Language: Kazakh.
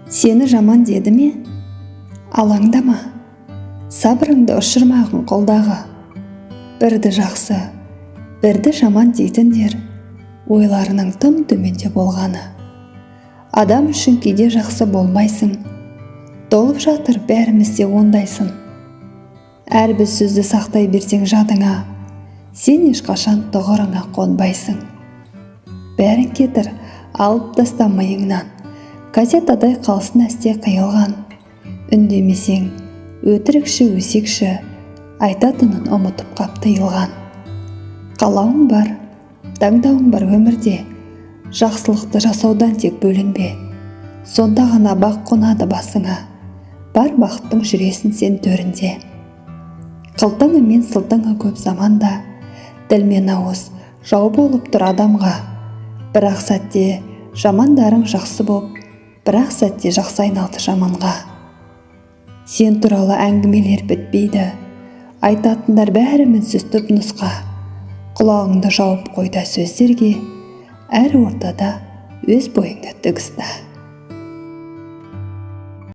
Сені жаман деді ме? Алаңдама, сабырыңды ұшырмағын қолдағы. Бірді жақсы, бірді жаман дейтіндер ойларының тым төменде болғаны. Адам үшін кейде жақсы болмайсың, толып жатыр бәрімізде ондайсың. Әрбір сөзді сақтай берсең жадыңа, сен ешқашан тұғырыңа қонбайсың. Бәрін кетір, алып таста миыңнан, газетадай қалсын әсте қиылған. Үндемесең, өтірікші өсекші, айтатынын ұмытып қап тыйылған. Қалауың бар, таңдауың бар өмірде, жақсылықты жасаудан тек бөлінбе. Сонда ғана бақ қонады басыңа, бар бақыттың жүресің сен төрінде. Қылтыңы мен сылтыңы көп заманда, тіл мен ауыз жау болып тұр адамға. Бірақ сәтте жамандарың жақсы боп, бірақ сәтте жақсы айналды жаманға. Сен туралы әңгімелер бітпейді, айтатындар бәрі мінсіз түпнұсқа. Құлағыңды жауып қойда сөздерге, әр ортада өз бойыңды тігісті.